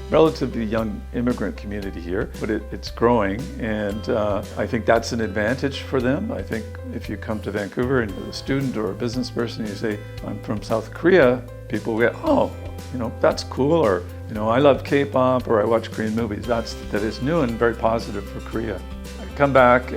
relatively young immigrant community here, but it's growing, and I think that's an advantage for them. I think if you come to Vancouver and you're a student or a business person, you say, I'm from South Korea, people will get, oh, that's cool, or I love K-pop, or I watch Korean movies. That is new and very positive for Korea. I come back,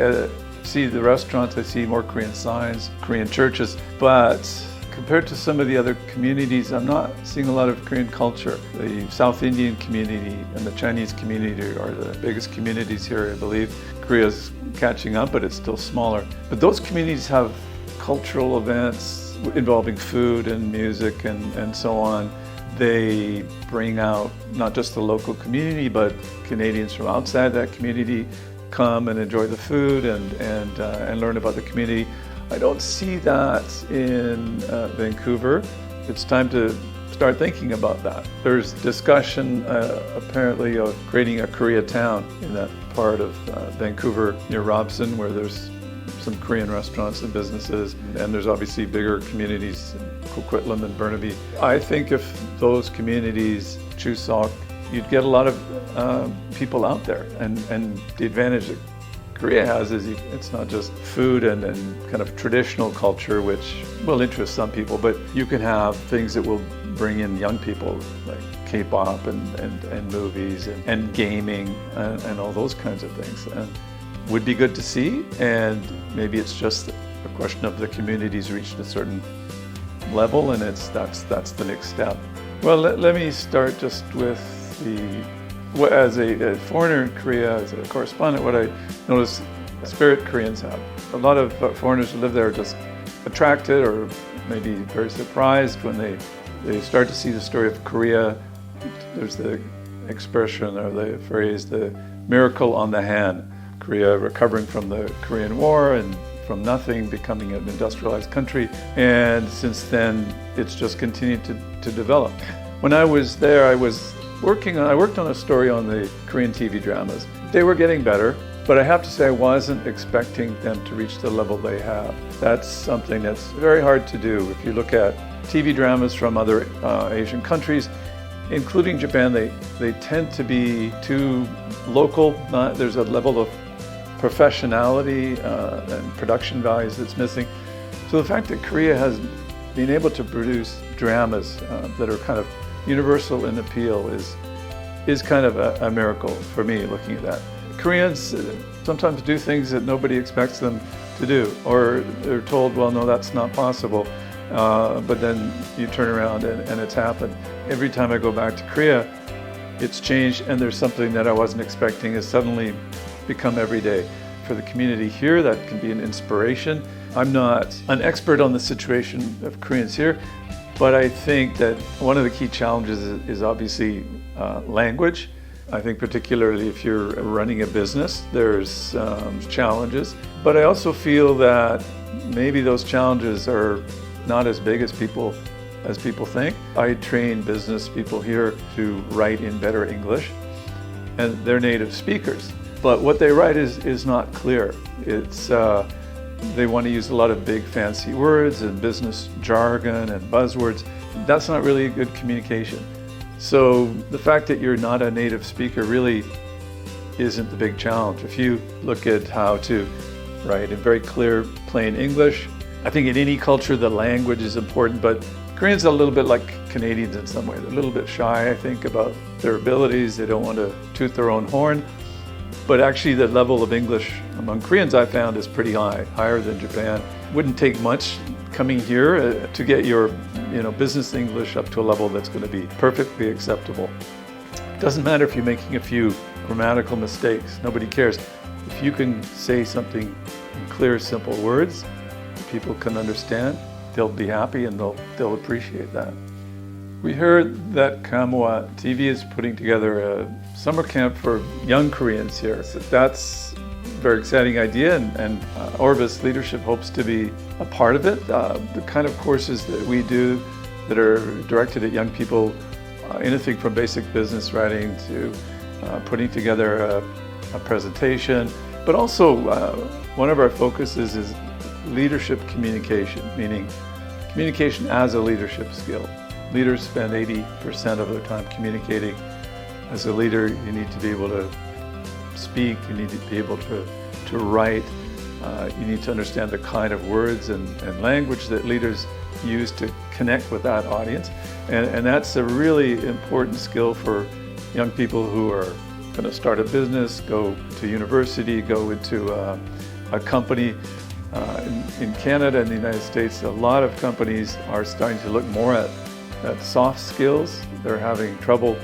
see the restaurants, I see more Korean signs, Korean churches, but compared to some of the other communities, I'm not seeing a lot of Korean culture. The South Indian community and the Chinese community are the biggest communities here, I believe. Korea's catching up, but it's still smaller. But those communities have cultural events involving food and music and so on. They bring out not just the local community, but Canadians from outside that community come and enjoy the food and learn about the community. I don't see that in Vancouver. It's time to start thinking about that. There's discussion apparently of creating a Koreatown in that part of Vancouver near Robson, where there's some Korean restaurants and businesses, and there's obviously bigger communities in Coquitlam and Burnaby. I think if those communities, Chuseok, you'd get a lot of people out there, and the advantage that Korea has is it's not just food and kind of traditional culture, which will interest some people, but you can have things that will bring in young people, like K-pop and movies and gaming and all those kinds of things. And would be good to see, and maybe it's just a question of the community's reached a certain level, and that's the next step. Well, let me start just with as a foreigner in Korea, as a correspondent, what I notice spirit Koreans have. A lot of foreigners who live there are just attracted or maybe very surprised when they start to see the story of Korea. There's the expression or the phrase, the miracle on the hand. Korea recovering from the Korean War and from nothing becoming an industrialized country. And since then, it's just continued to develop. When I was there, I worked on a story on the Korean TV dramas. They were getting better, but I have to say I wasn't expecting them to reach the level they have. That's something that's very hard to do. If you look at TV dramas from other Asian countries, including Japan, they tend to be too local. There's a level of professionality and production values that's missing. So the fact that Korea has been able to produce dramas that are kind of universal in appeal is kind of a miracle for me, looking at that. Koreans sometimes do things that nobody expects them to do, or they're told, well, no, that's not possible. But then you turn around and it's happened. Every time I go back to Korea, it's changed, and there's something that I wasn't expecting has suddenly become every day. For the community here, that can be an inspiration. I'm not an expert on the situation of Koreans here, but I think that one of the key challenges is obviously language. I think particularly if you're running a business, there's challenges. But I also feel that maybe those challenges are not as big as people think. I train business people here to write in better English, and they're native speakers. But what they write is not clear. It's they want to use a lot of big fancy words and business jargon and buzzwords. That's not really good communication. So the fact that you're not a native speaker really isn't the big challenge. If you look at how to write in very clear, plain English, I think in any culture the language is important, but Koreans are a little bit like Canadians in some way. They're a little bit shy, I think, about their abilities. They don't want to toot their own horn. But actually the level of English among Koreans I found is pretty high, higher than Japan. Wouldn't take much coming here to get your business English up to a level that's going to be perfectly acceptable. It doesn't matter if you're making a few grammatical mistakes, nobody cares. If you can say something in clear, simple words that people can understand, they'll be happy and they'll appreciate that. We heard that Kamwa TV is putting together a summer camp for young Koreans here. So that's a very exciting idea, and Orvis Leadership hopes to be a part of it. The kind of courses that we do that are directed at young people, anything from basic business writing to putting together a presentation, but also one of our focuses is leadership communication, meaning communication as a leadership skill. Leaders spend 80% of their time communicating, As a leader, you need to be able to speak, you need to be able to write, you need to understand the kind of words and language that leaders use to connect with that audience. And that's a really important skill for young people who are going to start a business, go to university, go into a company. In Canada and the United States, a lot of companies are starting to look more at soft skills. They're having trouble.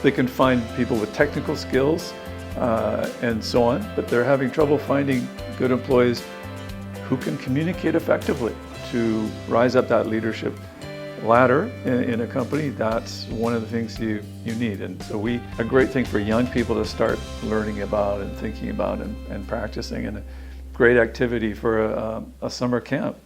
They can find people with technical skills and so on, but they're having trouble finding good employees who can communicate effectively to rise up that leadership ladder in a company. That's one of the things you need. And so a great thing for young people to start learning about and thinking about and practicing, and a great activity for a summer camp.